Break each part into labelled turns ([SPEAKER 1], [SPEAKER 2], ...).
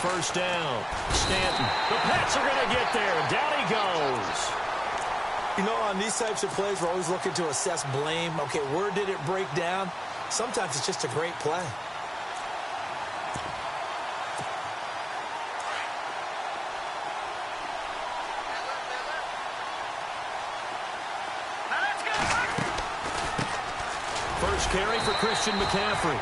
[SPEAKER 1] first down. Stanton. The Pats are going to get there. Down he goes.
[SPEAKER 2] You know, on these types of plays, we're always looking to assess blame. Okay, where did it break down? Sometimes it's just a great play.
[SPEAKER 1] First carry for Christian McCaffrey.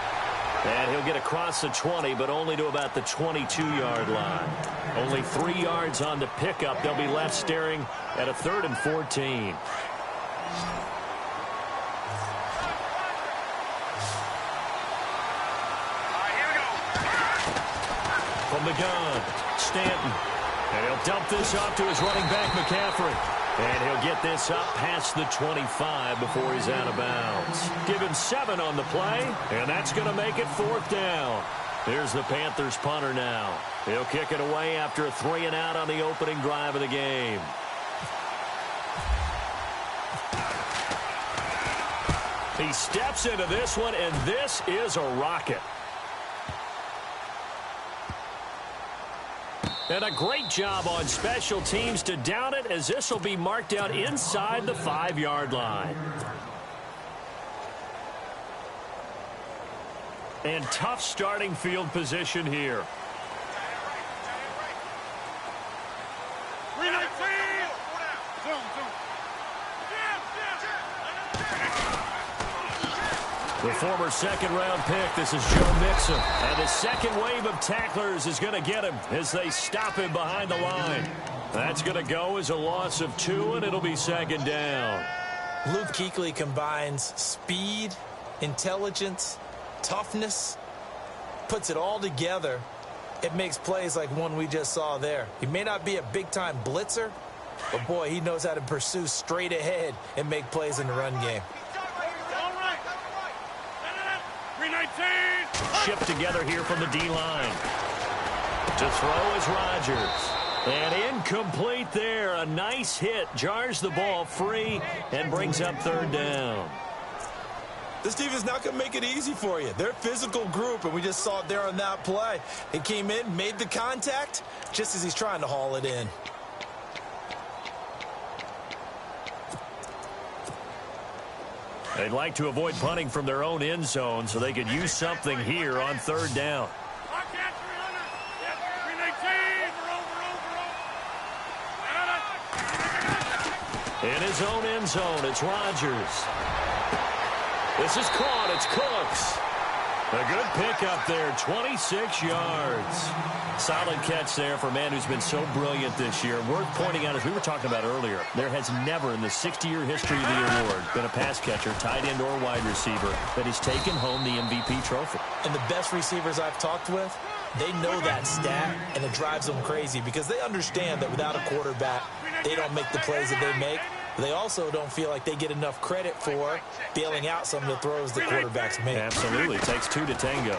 [SPEAKER 1] And he'll get across the 20, but only to about the 22-yard line. Only 3 yards on the pickup. They'll be left staring at a 3rd and 14. From the gun, Stanton. And he'll dump this off to his running back, McCaffrey. And he'll get this up past the 25 before he's out of bounds. Give him 7 on the play, and that's going to make it 4th down. Here's the Panthers punter now. He'll kick it away after a 3-and-out on the opening drive of the game. He steps into this one, and this is a rocket. And a great job on special teams to down it, as this will be marked out inside the 5-yard line. And tough starting field position here. The former second-round pick, this is Joe Mixon. And his second wave of tacklers is going to get him as they stop him behind the line. That's going to go as a loss of 2, and it'll be 2nd down.
[SPEAKER 2] Luke Kuechly combines speed, intelligence, toughness, puts it all together. It makes plays like one we just saw there. He may not be a big-time blitzer, but, boy, he knows how to pursue straight ahead and make plays in the run game.
[SPEAKER 1] Shipped together here from the D-line. To throw is Rodgers. And incomplete there. A nice hit. Jars the ball free and brings up 3rd down.
[SPEAKER 2] This team is not going to make it easy for you. They're a physical group, and we just saw it there on that play. He came in, made the contact, just as he's trying to haul it in.
[SPEAKER 1] They'd like to avoid punting from their own end zone so they could use something here on 3rd down. In his own end zone, it's Rodgers. This is caught. It's Cooks. A good pickup there, 26 yards. Solid catch there for a man who's been so brilliant this year. Worth pointing out, as we were talking about earlier, there has never in the 60-year history of the award been a pass catcher, tight end, or wide receiver that has taken home the MVP trophy.
[SPEAKER 2] And the best receivers I've talked with, they know that stat, and it drives them crazy because they understand that without a quarterback, they don't make the plays that they make. They also don't feel like they get enough credit for bailing out some of the throws the quarterbacks make.
[SPEAKER 1] Absolutely. It takes 2 to tango.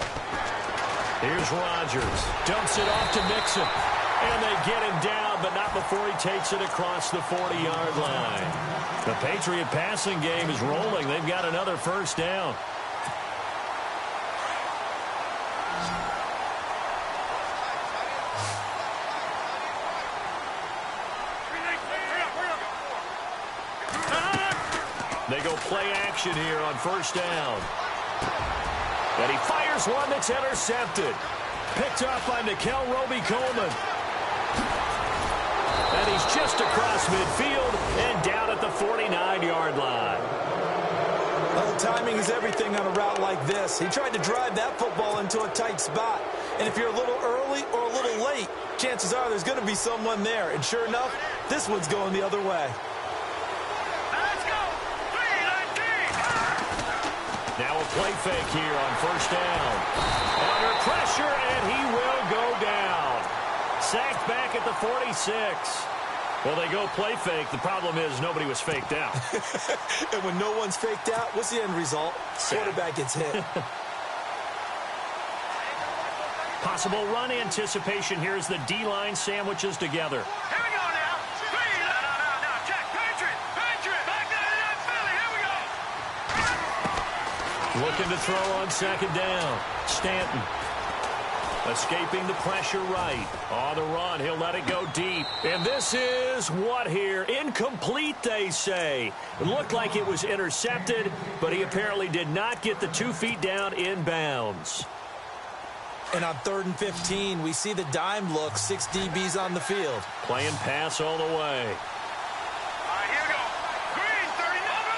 [SPEAKER 1] Here's Rodgers. Dumps it off to Mixon. And they get him down, but not before he takes it across the 40-yard line. The Patriot passing game is rolling. They've got another 1st down. They go play action here on 1st down. And he fires one that's intercepted. Picked off by Nickel Roby-Coleman. And he's just across midfield and down at the 49-yard line.
[SPEAKER 2] Well, timing is everything on a route like this. He tried to drive that football into a tight spot. And if you're a little early or a little late, chances are there's going to be someone there. And sure enough, this one's going the other way.
[SPEAKER 1] Now a play fake here on 1st down. Under pressure, and he will go down. Sacked back at the 46. Well, they go play fake. The problem is nobody was faked out.
[SPEAKER 2] And when no one's faked out, what's the end result? Quarterback gets hit.
[SPEAKER 1] Possible run anticipation here as the D-line sandwiches together.
[SPEAKER 3] Here we go now. No. Check. Patriot. Back to Philly. Here we go.
[SPEAKER 1] Looking to throw on 2nd down. Stanton. Escaping the pressure right. On the run, he'll let it go deep. And this is what here? Incomplete, they say. It looked like it was intercepted, but he apparently did not get the 2 feet down inbounds.
[SPEAKER 2] And on 3rd and 15, we see the dime look, 6 DBs on the field.
[SPEAKER 1] Playing pass all the way.
[SPEAKER 3] All right, here we go. Green, 30. Over.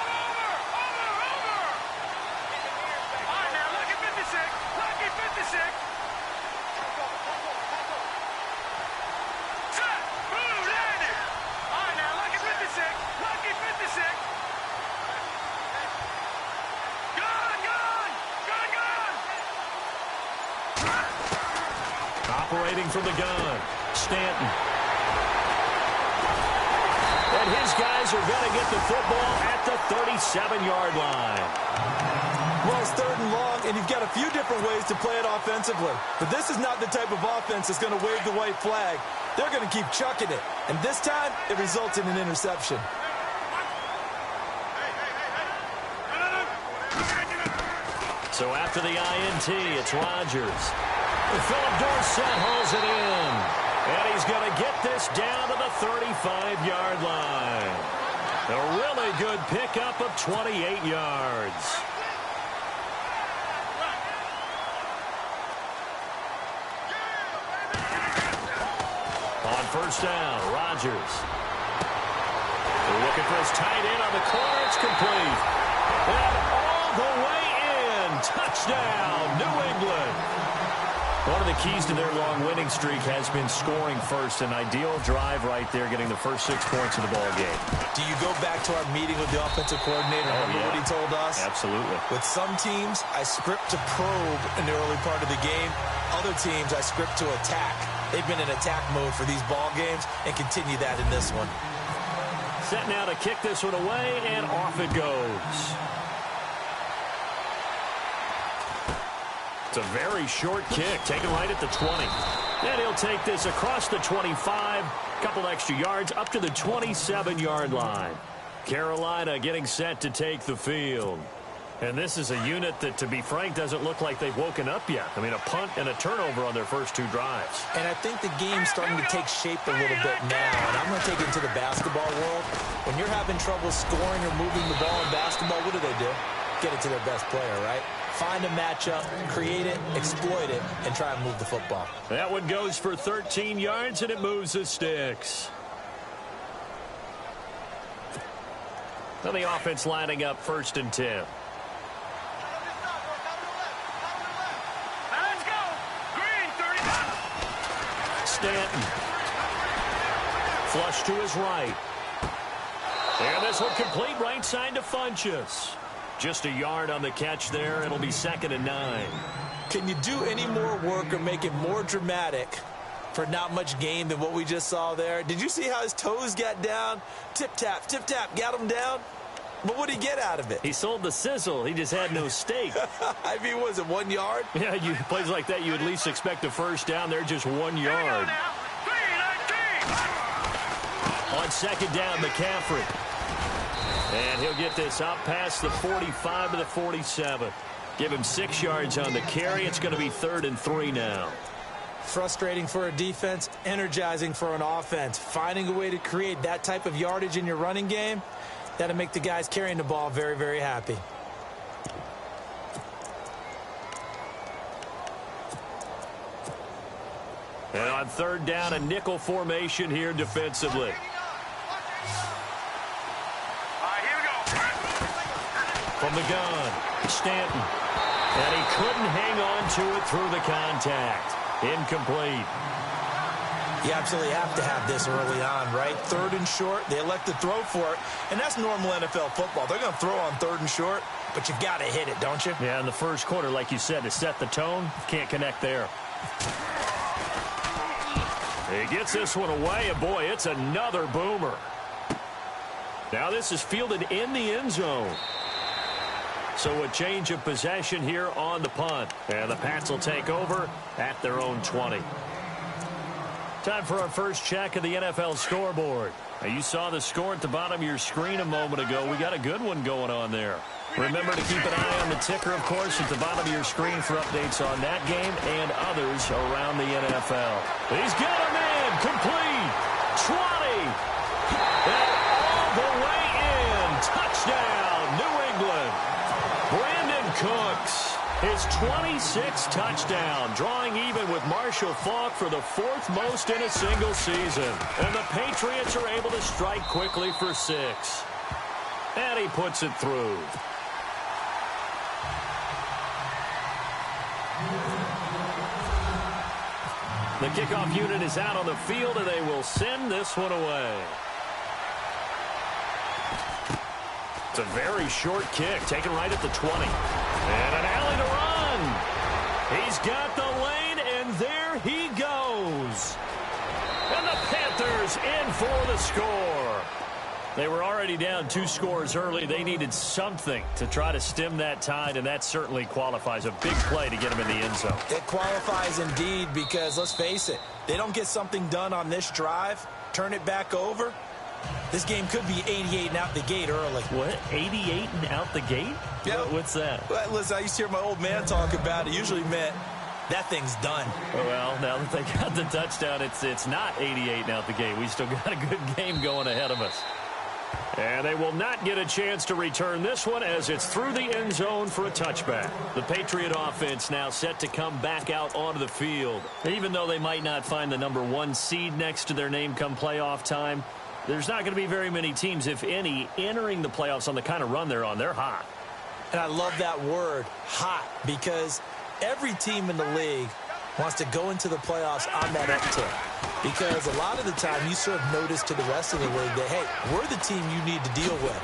[SPEAKER 3] All right, now lucky 56. Lucky 56. Set. Blue, landed. All right, now lucky 56. Lucky 56.
[SPEAKER 1] Operating from the gun. Stanton. And his guys are going to get the football at the 37-yard line.
[SPEAKER 2] Well, it's 3rd and long, and you've got a few different ways to play it offensively. But this is not the type of offense that's going to wave the white flag. They're going to keep chucking it. And this time, it results in an interception.
[SPEAKER 1] So after the INT, it's Rodgers. Philip Dorsett hauls it in. And he's going to get this down to the 35-yard line. A really good pickup of 28 yards. On 1st down, Rodgers. They're looking for his tight end on the corner. It's complete. And all the way in. Touchdown, New England. One of the keys to their long winning streak has been scoring first. An ideal drive right there, getting the first 6 points of the ball game.
[SPEAKER 2] Do you go back to our meeting with the offensive coordinator? Remember what he told us?
[SPEAKER 1] Absolutely.
[SPEAKER 2] With some teams, I script to probe in the early part of the game. Other teams, I script to attack. They've been in attack mode for these ball games and continue that in this one.
[SPEAKER 1] Set now to kick this one away, and off it goes. It's a very short kick, taken right at the 20. Then he'll take this across the 25, couple extra yards, up to the 27-yard line. Carolina getting set to take the field. And this is a unit that, to be frank, doesn't look like they've woken up yet. I mean, a punt and a turnover on their first 2 drives.
[SPEAKER 2] And I think the game's starting to take shape a little bit now. And I'm going to take it into the basketball world. When you're having trouble scoring or moving the ball in basketball, what do? Get it to their best player, right? Find a matchup, create it, exploit it, and try and move the football.
[SPEAKER 1] That one goes for 13 yards, and it moves the sticks. Now the offense lining up 1st and 10.
[SPEAKER 3] Let's go. Green, 30.
[SPEAKER 1] Stanton. Flush to his right. And this one complete right side to Funchess. Just a yard on the catch there. It'll be 2nd and 9.
[SPEAKER 2] Can you do any more work or make it more dramatic for not much gain than what we just saw there? Did you see how his toes got down? Tip-tap, got him down. But what did he get out of it?
[SPEAKER 1] He sold the sizzle. He just had no steak.
[SPEAKER 2] I mean, was it 1 yard?
[SPEAKER 1] Yeah, plays like that, you at least expect a first down. They're just 1 yard. On 2nd down, McCaffrey. And he'll get this out past the 45 to the 47. Give him 6 yards on the carry. It's going to be 3rd and 3 now.
[SPEAKER 2] Frustrating for a defense, energizing for an offense. Finding a way to create that type of yardage in your running game, that'll make the guys carrying the ball very, very happy.
[SPEAKER 1] And on 3rd down, a nickel formation here defensively. From the gun, Stanton. And he couldn't hang on to it through the contact. Incomplete.
[SPEAKER 2] You absolutely have to have this early on, right? 3rd and short, they elect to throw for it, and that's normal NFL football. They're going to throw on 3rd and short, but you've got to hit it, don't you?
[SPEAKER 1] Yeah, in the first quarter, like you said, to set the tone, can't connect there. He gets this one away, and boy, it's another boomer. Now this is fielded in the end zone. So a change of possession here on the punt. And the Pats will take over at their own 20. Time for our first check of the NFL scoreboard. Now, you saw the score at the bottom of your screen a moment ago. We got a good one going on there. Remember to keep an eye on the ticker, of course, at the bottom of your screen for updates on that game and others around the NFL. He's got a man complete. 20. And all the way in. Touchdown, New England. Brandon Cooks, his 26th touchdown, drawing even with Marshall Faulk for the 4th most in a single season. And the Patriots are able to strike quickly for 6. And he puts it through. The kickoff unit is out on the field, and they will send this one away. It's a very short kick, taken right at the 20. And an alley to run. He's got the lane, and there he goes. And the Panthers in for the score. They were already down 2 scores early. They needed something to try to stem that tide, and that certainly qualifies. A big play to get them in the end zone.
[SPEAKER 2] It qualifies indeed because, let's face it, they don't get something done on this drive, turn it back over, this game could be 88 and out the gate early.
[SPEAKER 1] What? 88 and out the gate?
[SPEAKER 2] Yeah.
[SPEAKER 1] What's that?
[SPEAKER 2] Well, listen, I used to hear my old man talk about it. Usually meant that thing's done.
[SPEAKER 1] Well, now that they got the touchdown, it's not 88 and out the gate. We still got a good game going ahead of us. And they will not get a chance to return this one as it's through the end zone for a touchback. The Patriot offense now set to come back out onto the field. Even though they might not find the number 1 seed next to their name come playoff time, there's not going to be very many teams, if any, entering the playoffs on the kind of run they're on. They're hot.
[SPEAKER 2] And I love that word, hot, because every team in the league wants to go into the playoffs on that uptick. Because a lot of the time you serve notice to the rest of the league that, hey, we're the team you need to deal with.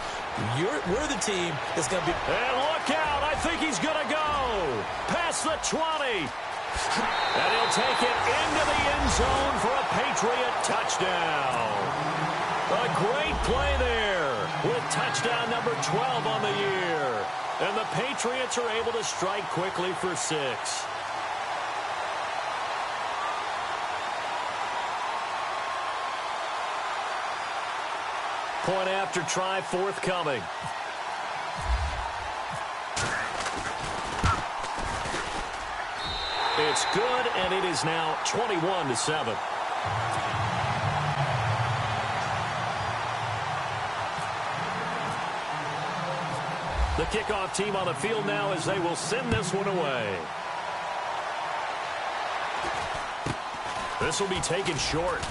[SPEAKER 2] We're the team that's going to be...
[SPEAKER 1] And look out. I think he's going to go. Past the 20. And he'll take it into the end zone for a Patriot touchdown. A great play there with touchdown number 12 on the year. And the Patriots are able to strike quickly for 6. Point after try forthcoming. It's good, and it is now 21-7. The kickoff team on the field now as they will send this one away. This will be taken short.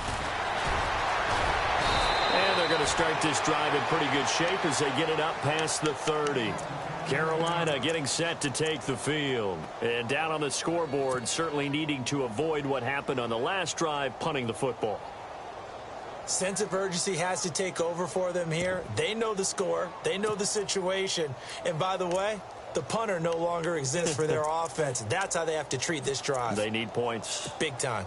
[SPEAKER 1] And they're going to start this drive in pretty good shape as they get it up past the 30. Carolina getting set to take the field. And down on the scoreboard, certainly needing to avoid what happened on the last drive, punting the football.
[SPEAKER 2] Sense of urgency has to take over for them here. They know the score. They know the situation. And by the way, the punter no longer exists for their offense. That's how they have to treat this drive.
[SPEAKER 1] They need points.
[SPEAKER 2] Big time.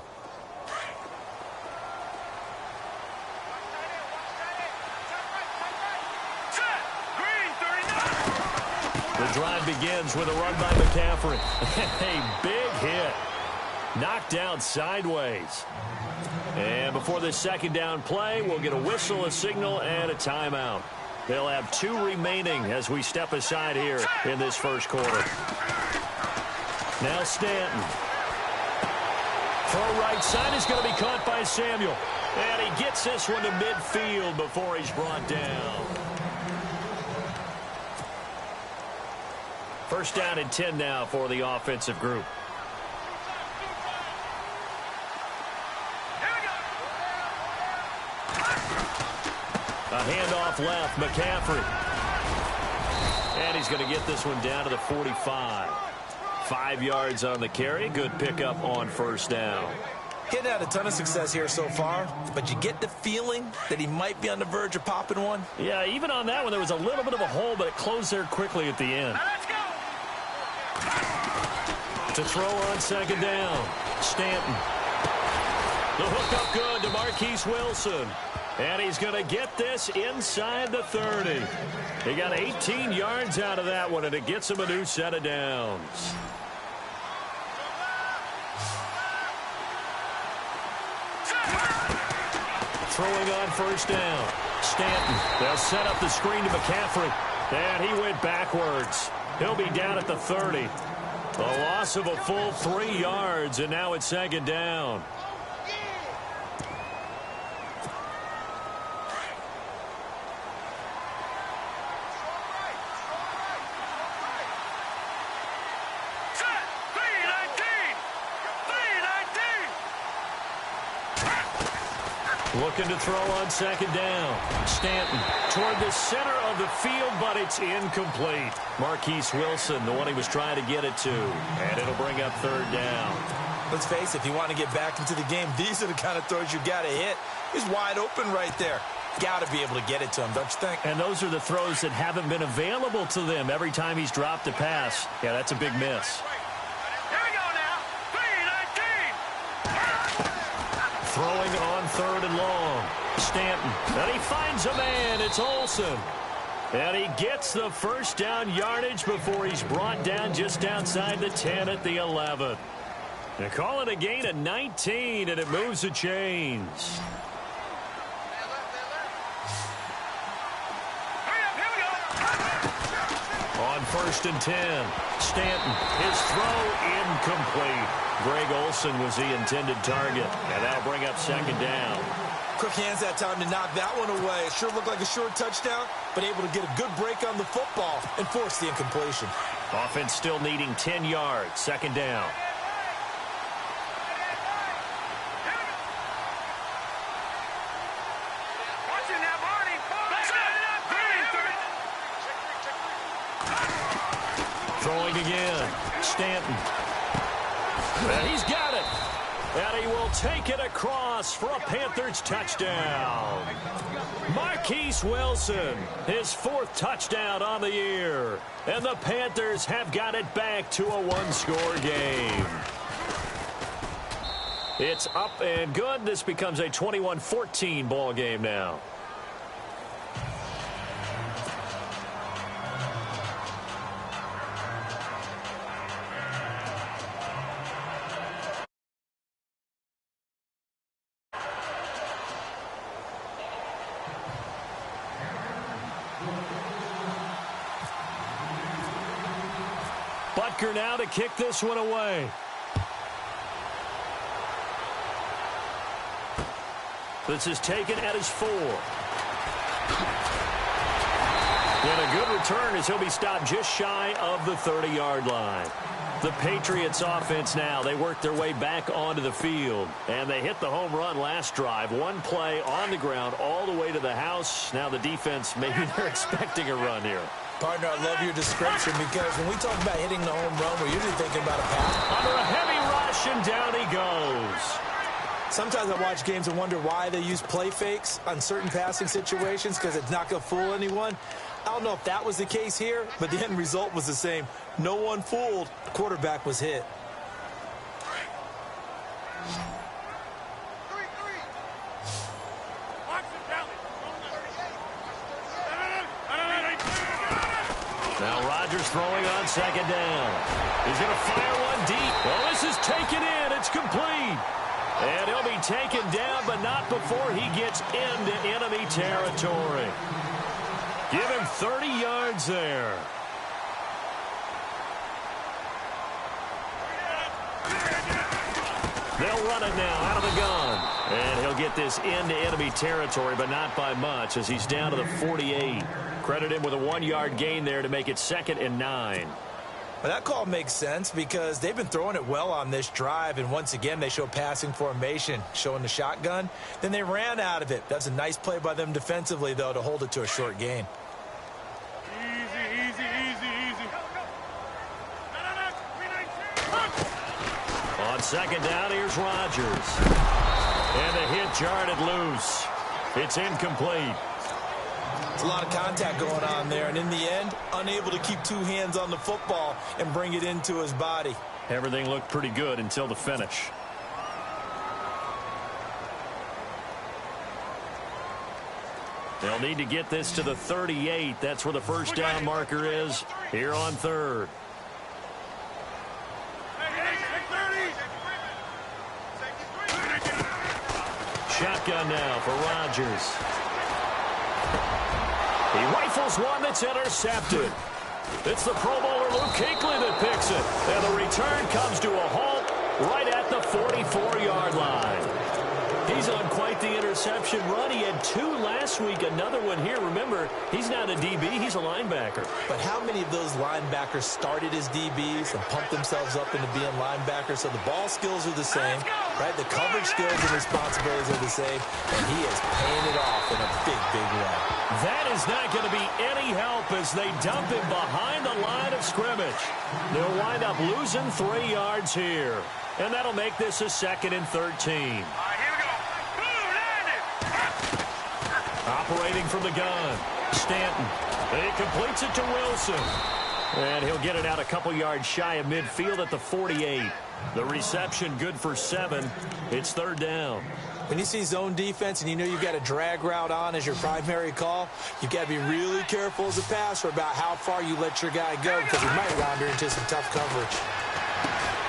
[SPEAKER 1] The drive begins with a run by McCaffrey. A big hit. Knocked down sideways. And before this second down play, we'll get a whistle, a signal, and a timeout. They'll have 2 remaining as we step aside here in this first quarter. Now Stanton. Throw right side is going to be caught by Samuel. And he gets this one to midfield before he's brought down. First down and 10 now for the offensive group. A handoff left, McCaffrey. And he's going to get this one down to the 45. 5 yards on the carry. Good pickup on first down.
[SPEAKER 2] Getting had a ton of success here so far, but you get the feeling that he might be on the verge of popping one.
[SPEAKER 1] Yeah, even on that one, there was a little bit of a hole, but it closed there quickly at the end. To throw on second down, Stanton. The hook up good to Marquise Wilson. And he's going to get this inside the 30. He got 18 yards out of that one, and it gets him a new set of downs. Throwing on first down, Stanton. They'll set up the screen to McCaffrey. And he went backwards. He'll be down at the 30. A loss of a full 3 yards, and now it's second down. Looking to throw on second down. Stanton toward the center of the field, but it's incomplete. Marquise Wilson, the one he was trying to get it to. And it'll bring up third down.
[SPEAKER 2] Let's face it, if you want to get back into the game, these are the kind of throws you got to hit. He's wide open right there. Got to be able to get it to him, don't you think?
[SPEAKER 1] And those are the throws that haven't been available to them every time he's dropped a pass. Yeah, that's a big miss. Throwing on third and long. Stanton. And he finds a man. It's Olsen. And he gets the first down yardage before he's brought down just outside the 10 at the 11. They call it a gain of 19, and it moves the chains. On first and 10. Stanton. His throw incomplete. Greg Olsen was the intended target, and that'll bring up second down.
[SPEAKER 2] Quick hands that time to knock that one away. It sure looked like a short touchdown, but able to get a good break on the football and force the incompletion.
[SPEAKER 1] Offense still needing 10 yards. Second down. Throwing again. Stanton. And he's got it. And he will take it across for a Panthers touchdown. Marquise Wilson, his 4th touchdown on the year. And the Panthers have got it back to a one-score game. It's up and good. This becomes a 21-14 ball game now. Butker now to kick this one away. This is taken at his 4. And a good return as he'll be stopped just shy of the 30-yard line. The Patriots offense now, they work their way back onto the field. And they hit the home run last drive. One play on the ground all the way to the house. Now the defense, maybe they're expecting a run here.
[SPEAKER 2] Partner, I love your description because when we talk about hitting the home run, we're usually thinking about a pass.
[SPEAKER 1] Under a heavy rush, and down he goes.
[SPEAKER 2] Sometimes I watch games and wonder why they use play fakes on certain passing situations because it's not going to fool anyone. I don't know if that was the case here, but the end result was the same. No one fooled. The quarterback was hit.
[SPEAKER 1] Now Rodgers throwing on second down. He's going to fire one deep. Well, this is taken in. It's complete. And he'll be taken down, but not before he gets into enemy territory. Give him 30 yards there. They'll run it now out of the gun. And he'll get this into enemy territory, but not by much as he's down to the 48. Credit him with a 1-yard gain there to make it 2nd and 9.
[SPEAKER 2] Well, that call makes sense because they've been throwing it well on this drive, and once again they show passing formation, showing the shotgun. Then they ran out of it. That's a nice play by them defensively, though, to hold it to a short gain.
[SPEAKER 3] Easy.
[SPEAKER 1] On second down, here's Rodgers. And the hit jarred it loose. It's incomplete.
[SPEAKER 2] It's a lot of contact going on there, and in the end, unable to keep 2 hands on the football and bring it into his body.
[SPEAKER 1] Everything looked pretty good until the finish. They'll need to get this to the 38. That's where the first down marker is here on 3rd. Shotgun now for Rodgers. He rifles one that's intercepted. It's the Pro Bowler Luke Kuechly that picks it. And the return comes to a halt right at the 44-yard line. He's on quite the interception run. He had 2 last week, another one here. Remember, he's not a DB, he's a linebacker.
[SPEAKER 2] But how many of those linebackers started as DBs and pumped themselves up into being linebackers? So the ball skills are the same, right? The coverage skills and responsibilities are the same, and he is paying it off in a big, big way.
[SPEAKER 1] That is not going to be any help as they dump him behind the line of scrimmage. They'll wind up losing 3 yards here, and that'll make this a 2nd and 13. Operating from the gun, Stanton. He completes it to Wilson. And he'll get it out a couple yards shy of midfield at the 48. The reception good for 7. It's 3rd down.
[SPEAKER 2] When you see zone defense and you know you've got a drag route on as your primary call, you've got to be really careful as a passer about how far you let your guy go because he might wander into some tough coverage.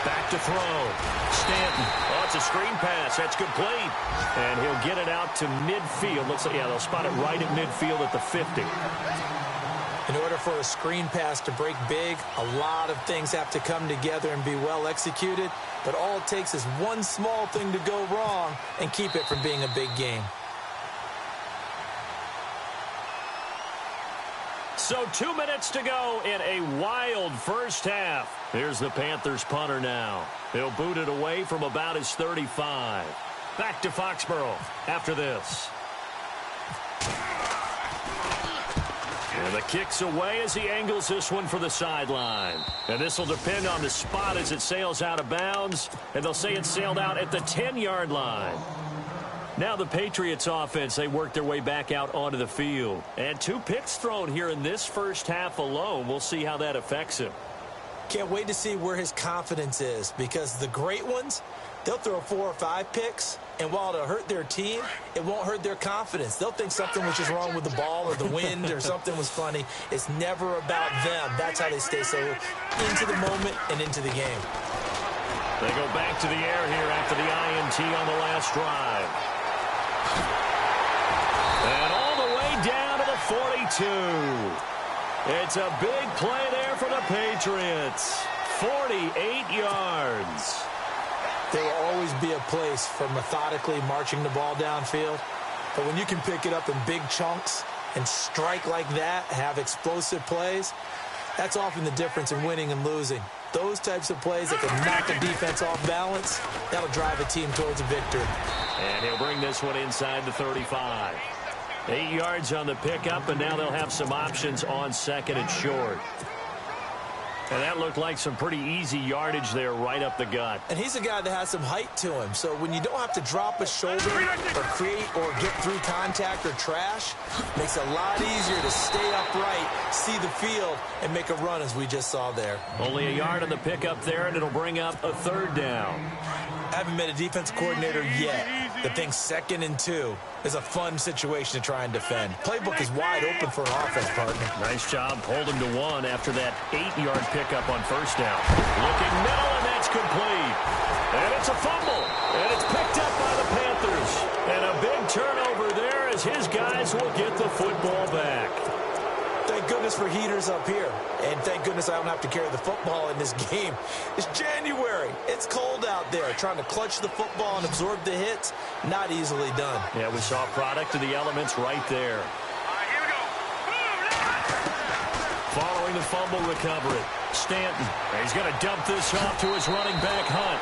[SPEAKER 1] Back to throw. Stanton. Oh, it's a screen pass. That's complete. And he'll get it out to midfield. Looks like, yeah, they'll spot it right at midfield at the 50.
[SPEAKER 2] In order for a screen pass to break big, a lot of things have to come together and be well executed. But all it takes is one small thing to go wrong and keep it from being a big game.
[SPEAKER 1] So 2 minutes to go in a wild first half. Here's the Panthers punter now. He'll boot it away from about his 35. Back to Foxborough after this. And the kick's away as he angles this one for the sideline. And this will depend on the spot as it sails out of bounds. And they'll say it sailed out at the 10-yard line. Now the Patriots offense, they work their way back out onto the field. And 2 picks thrown here in this first half alone. We'll see how that affects him.
[SPEAKER 2] Can't wait to see where his confidence is because the great ones, they'll throw 4 or 5 picks, and while it'll hurt their team, it won't hurt their confidence. They'll think something was just wrong with the ball or the wind or something was funny. It's never about them. That's how they stay so into the moment and into the game.
[SPEAKER 1] They go back to the air here after the INT on the last drive. And all the way down to the 42. It's a big play there for the Patriots. 48 yards.
[SPEAKER 2] There will always be a place for methodically marching the ball downfield. But when you can pick it up in big chunks and strike like that, have explosive plays, that's often the difference in winning and losing. Those types of plays that can knock a defense off balance, that'll drive a team towards a victory.
[SPEAKER 1] And he'll bring this one inside the 35. 8 yards on the pickup, and now they'll have some options on 2nd and short. And that looked like some pretty easy yardage there right up the gut.
[SPEAKER 2] And he's a guy that has some height to him. So when you don't have to drop a shoulder or create or get through contact or trash, makes it a lot easier to stay upright, see the field, and make a run as we just saw there.
[SPEAKER 1] Only a yard on the pickup there, and it'll bring up a 3rd down.
[SPEAKER 2] I haven't met a defense coordinator yet that thinks 2nd and 2 is a fun situation to try and defend. Playbook is wide open for an offense, partner.
[SPEAKER 1] Nice job holding to 1 after that 8-yard pickup on 1st down. Looking middle, and that's complete. And it's a fumble. And it's picked up by the Panthers. And a big turnover there as his guys will get the football back.
[SPEAKER 2] Thank goodness for heaters up here. And thank goodness I don't have to carry the football in this game. It's January. It's cold out there. Trying to clutch the football and absorb the hits, not easily done.
[SPEAKER 1] Yeah, we saw a product of the elements right there.
[SPEAKER 3] Here we go.
[SPEAKER 1] Following the fumble recovery, Stanton. He's going to dump this off to his running back, Hunt.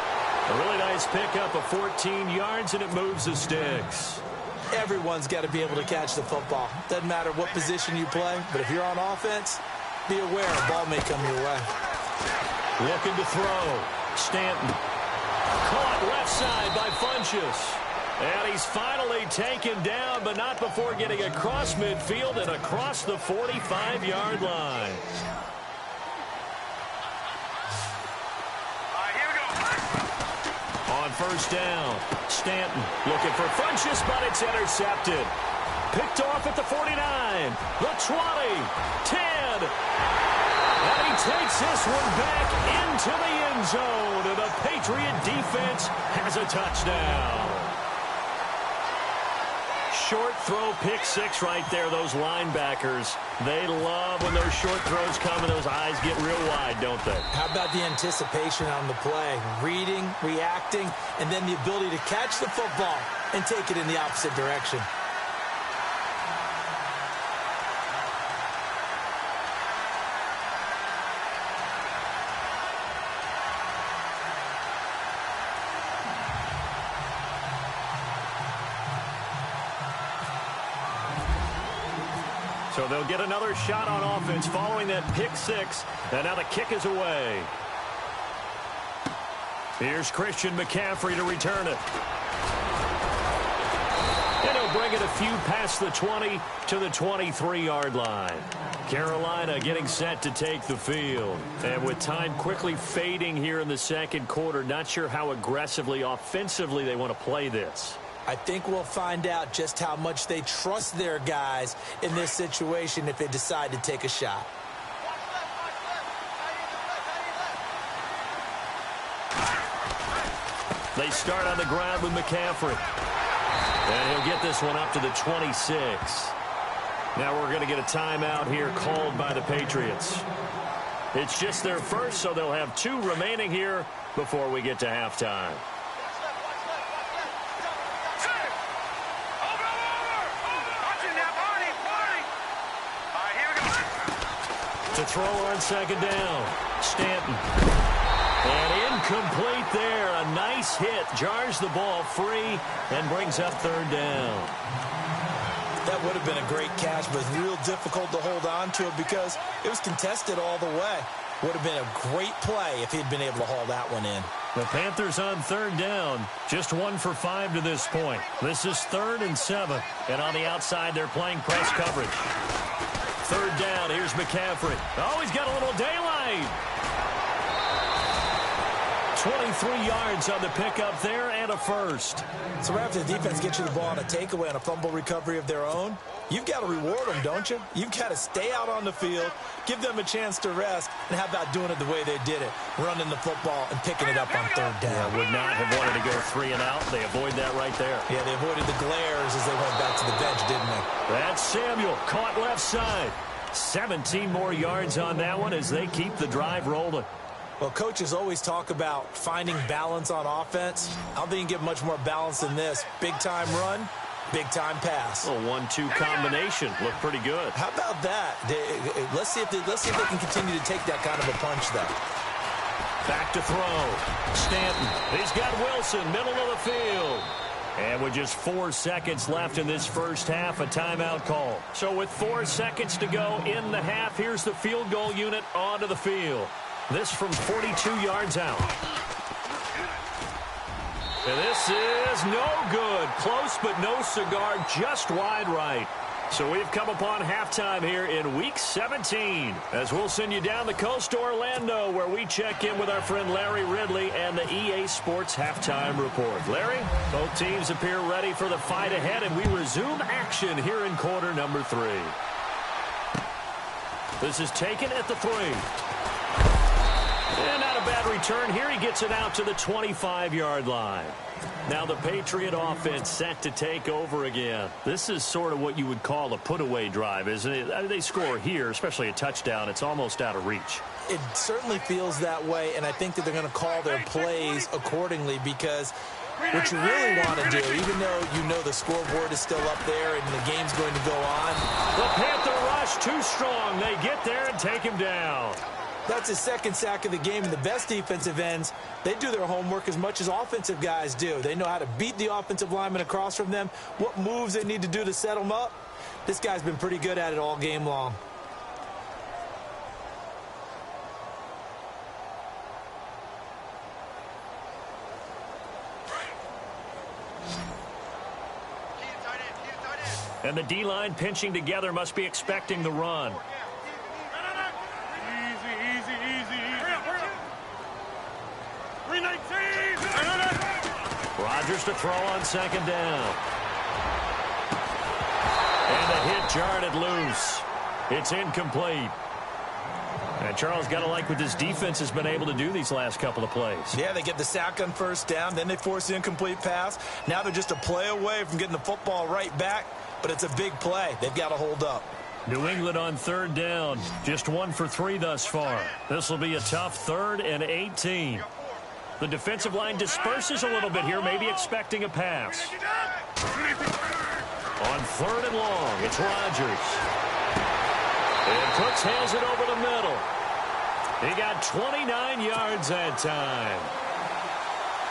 [SPEAKER 1] A really nice pickup of 14 yards, and it moves the sticks.
[SPEAKER 2] Everyone's got to be able to catch the football. Doesn't matter what position you play, but if you're on offense, be aware a ball may come your way.
[SPEAKER 1] Looking to throw. Stanton. Caught left side by Funchess. And he's finally taken down, but not before getting across midfield and across the 45-yard line.
[SPEAKER 3] Here we go.
[SPEAKER 1] On 1st down, Stanton looking for Funchess, but it's intercepted. Picked off at the 49, the 20, 10. And he takes this one back into the end zone, and the Patriot defense has a touchdown. short throw pick six right there, those linebackers. They love when those short throws come and those eyes get real wide, don't they?
[SPEAKER 2] How about the anticipation on the play? Reading, reacting, and then the ability to catch the football and take it in the opposite direction.
[SPEAKER 1] So they'll get another shot on offense following that pick six. And now the kick is away. Here's Christian McCaffrey to return it. And he'll bring it a few past the 20 to the 23-yard line. Carolina getting set to take the field. And with time quickly fading here in the second quarter, not sure how aggressively, offensively they want to play this.
[SPEAKER 2] I think we'll find out just how much they trust their guys in this situation if they decide to take a shot.
[SPEAKER 1] They start on the ground with McCaffrey. And he'll get this one up to the 26. Now we're going to get a timeout here called by the Patriots. It's just their first, so they'll have 2 remaining here before we get to halftime. To throw on second down. Stanton. And incomplete there. A nice hit. Jars the ball free and brings up third down.
[SPEAKER 2] That would have been a great catch, but it's real difficult to hold on to it because it was contested all the way. Would have been a great play if he'd been able to haul that one in.
[SPEAKER 1] The Panthers on third down. Just 1 for 5 to this point. This is 3rd and 7. And on the outside, they're playing press coverage. Third down, here's McCaffrey. Oh, he's got a little daylight. 23 yards on the pickup there and a first.
[SPEAKER 2] So right after the defense gets you the ball on a takeaway on a fumble recovery of their own, you've got to reward them, don't you? You've got to stay out on the field, give them a chance to rest, and how about doing it the way they did it, running the football and picking it up on third down.
[SPEAKER 1] Yeah, would not have wanted to go 3 and out. They avoid that right there.
[SPEAKER 2] Yeah, they avoided the glares as they went back to the bench, didn't they?
[SPEAKER 1] That's Samuel, caught left side. 17 more yards on that one as they keep the drive rolling.
[SPEAKER 2] Well, coaches always talk about finding balance on offense. I don't think you can get much more balance than this. Big-time run, big-time pass.
[SPEAKER 1] A 1-2 combination. Looked pretty good.
[SPEAKER 2] How about that? Let's see if they can continue to take that kind of a punch, though.
[SPEAKER 1] Back to throw. Stanton. He's got Wilson, middle of the field. And with just 4 seconds left in this first half, a timeout call. So with 4 seconds to go in the half, here's the field goal unit onto the field. This from 42 yards out. And this is no good. Close but no cigar, just wide right. So we've come upon halftime here in Week 17 as we'll send you down the coast to Orlando where we check in with our friend Larry Ridley and the EA Sports Halftime Report. Larry, both teams appear ready for the fight ahead, and we resume action here in quarter number 3. This is taken at the 3. And not a bad return here. He gets it out to the 25-yard line. Now the Patriot offense set to take over again. This is sort of what you would call a put-away drive, isn't it? I mean, they score here, especially a touchdown. It's almost out of reach.
[SPEAKER 2] It certainly feels that way, and I think that they're going to call their plays accordingly because what you really want to do, even though you know the scoreboard is still up there and the game's going to go on.
[SPEAKER 1] The Panther rush too strong. They get there and take him down.
[SPEAKER 2] That's his second sack of the game, and the best defensive ends, they do their homework as much as offensive guys do. They know how to beat the offensive lineman across from them, what moves they need to do to set them up. This guy's been pretty good at it all game long.
[SPEAKER 1] And the D-line pinching together must be expecting the run. Rodgers to throw on second down. And the hit jarred it loose. It's incomplete. And Charles, got to like what this defense has been able to do these last couple of plays.
[SPEAKER 2] Yeah, they get the sack on first down, then they force the incomplete pass. Now they're just a play away from getting the football right back, but it's a big play. They've got to hold up.
[SPEAKER 1] New England on third down, just 1 for 3 thus far. This will be a tough 3rd and 18. The defensive line disperses a little bit here, maybe expecting a pass. On 3rd and long, it's Rodgers. And Cooks has it over the middle. He got 29 yards that time.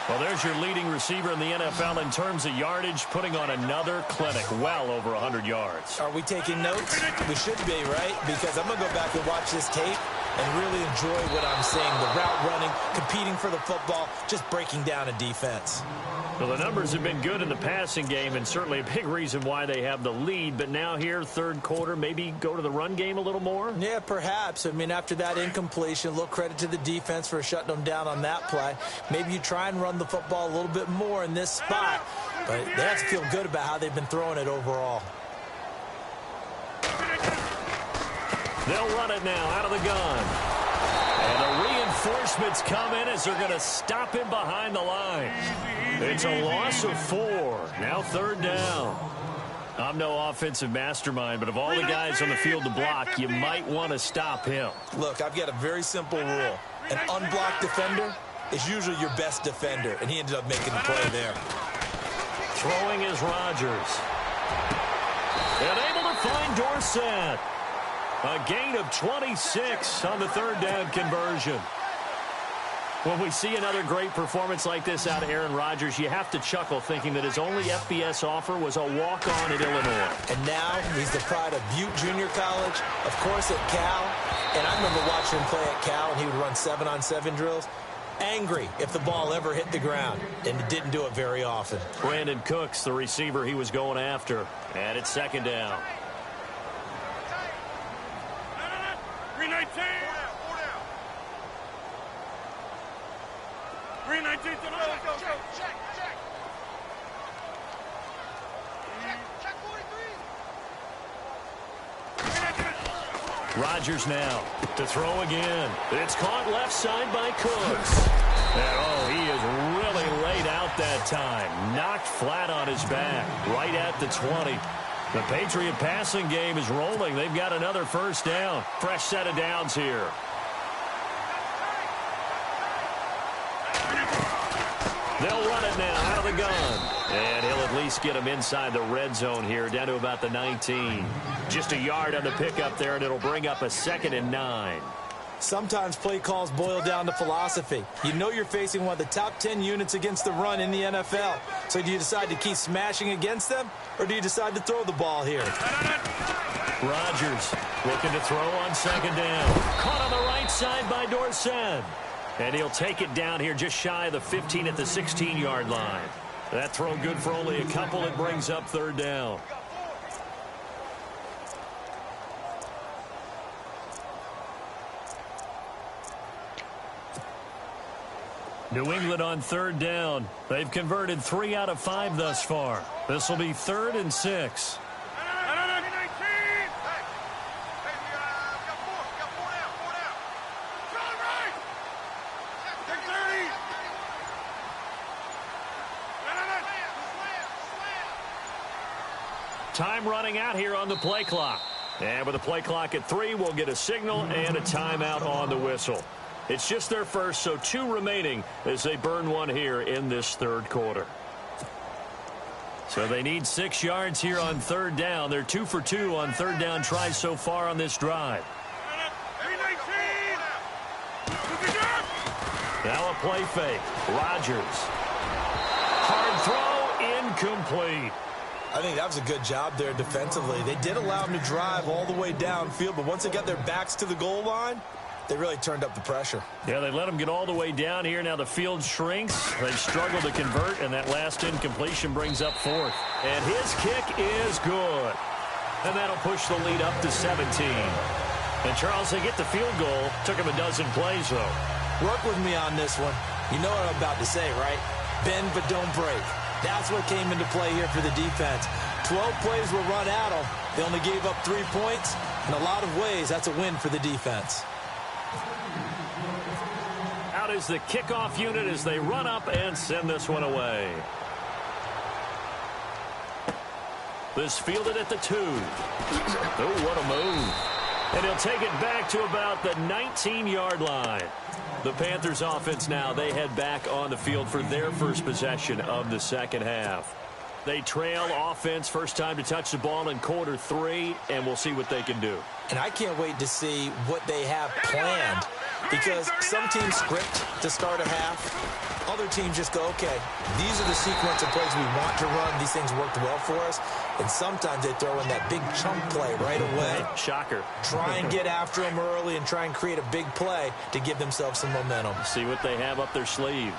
[SPEAKER 1] Well, there's your leading receiver in the NFL in terms of yardage, putting on another clinic, well over 100 yards.
[SPEAKER 2] Are we taking notes? We should be, right? Because I'm going to go back and watch this tape and really enjoy what I'm seeing. The route running, competing for the football, just breaking down a defense.
[SPEAKER 1] Well, the numbers have been good in the passing game, and certainly a big reason why they have the lead. But now here, third quarter, maybe go to the run game a little more?
[SPEAKER 2] Yeah, perhaps. I mean, after that incompletion, a little credit to the defense for shutting them down on that play. Maybe you try and run the football a little bit more in this spot. But they have to feel good about how they've been throwing it overall.
[SPEAKER 1] They'll run it now out of the gun. And the reinforcements come in as they're going to stop him behind the line. It's a loss of 4. Now 3rd down. I'm no offensive mastermind, but of all the guys on the field to block, you might want to stop him.
[SPEAKER 2] Look, I've got a very simple rule. An unblocked defender is usually your best defender, and he ended up making the play there.
[SPEAKER 1] Throwing is Rodgers. And able to find Dorsett. A gain of 26 on the 3rd down conversion. When we see another great performance like this out of Aaron Rodgers, you have to chuckle thinking that his only FBS offer was a walk-on at Illinois.
[SPEAKER 2] And now he's the pride of Butte Junior College, of course at Cal. And I remember watching him play at Cal, and he would run 7-on-7 drills. Angry if the ball ever hit the ground, and it didn't do it very often.
[SPEAKER 1] Brandon Cooks, the receiver he was going after. And it's 2nd down.
[SPEAKER 3] 319. 319 to the middle. Check. Check 43.
[SPEAKER 1] Rodgers now to throw again. It's caught left side by Cooks. And, he is really laid out that time. Knocked flat on his back, right at the 20. The Patriot passing game is rolling. They've got another 1st down. Fresh set of downs here. They'll run it now out of the gun. And he'll at least get him inside the red zone here, down to about the 19. Just a yard on the pickup there, and it'll bring up a 2nd and 9.
[SPEAKER 2] Sometimes play calls boil down to philosophy. You know you're facing one of the top 10 units against the run in the NFL. So do you decide to keep smashing against them, or do you decide to throw the ball here?
[SPEAKER 1] Rodgers looking to throw on 2nd down. Caught on the right side by Dorsett. And he'll take it down here just shy of the 15 at the 16-yard line. That throw good for only a couple. It brings up 3rd down. New England on 3rd down. They've converted 3 out of 5 thus far. This will be 3rd and 6. Time running out here on the play clock. And with the play clock at 3, we'll get a signal and a timeout on the whistle. It's just their first, so 2 remaining as they burn 1 here in this 3rd quarter. So they need 6 yards here on 3rd down. They're 2 for 2 on 3rd down tries so far on this drive. Now a play fake. Rodgers. Hard throw, incomplete.
[SPEAKER 2] I think that was a good job there defensively. They did allow them to drive all the way downfield, but once they got their backs to the goal line, they really turned up the pressure.
[SPEAKER 1] Yeah, they let them get all the way down here. Now the field shrinks. They struggle to convert, and that last incompletion brings up 4th. And his kick is good. And that'll push the lead up to 17. And Charles, they get the field goal. Took him a dozen plays, though.
[SPEAKER 2] Work with me on this one. You know what I'm about to say, right? Bend but don't break. That's what came into play here for the defense. 12 plays were run at them. They only gave up 3 points. In a lot of ways, that's a win for the defense.
[SPEAKER 1] Out is the kickoff unit as they run up and send this one away. This fielded at the 2. Oh, what a move. And he'll take it back to about the 19-yard line. The Panthers offense now, they head back on the field for their first possession of the second half. They trail offense, first time to touch the ball in quarter 3, and we'll see what they can do.
[SPEAKER 2] And I can't wait to see what they have planned, because some teams script to start a half. Other teams just go, okay, these are the sequence of plays we want to run. These things worked well for us. And sometimes they throw in that big chunk play right away.
[SPEAKER 1] Shocker.
[SPEAKER 2] Try and get after them early and try and create a big play to give themselves some momentum.
[SPEAKER 1] See what they have up their sleeve.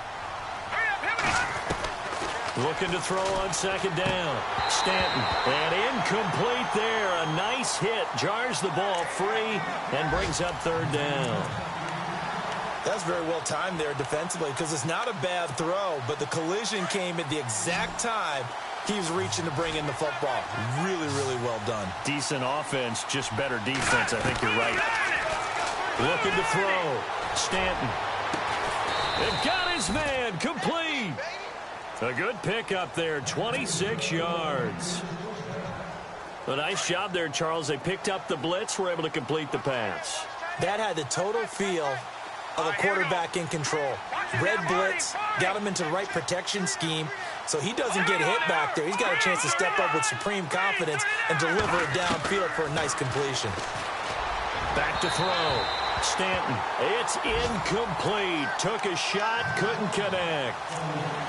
[SPEAKER 1] Looking to throw on second down. Stanton. And incomplete there. A nice hit. Jars the ball free and brings up third down.
[SPEAKER 2] That's very well timed there defensively, because it's not a bad throw, but the collision came at the exact time he was reaching to bring in the football. Really, really well done.
[SPEAKER 1] Decent offense, just better defense. I think you're right. Looking to throw. Stanton. They've got his man. Complete. A good pickup there. 26 yards. A nice job there, Charles. They picked up the blitz, were able to complete the pass.
[SPEAKER 2] That had the total feel of a quarterback in control. Red blitz, got him into the right protection scheme, so he doesn't get hit back there. He's got a chance to step up with supreme confidence and deliver it downfield for a nice completion.
[SPEAKER 1] Back to throw. Stanton. It's incomplete. Took a shot, couldn't connect.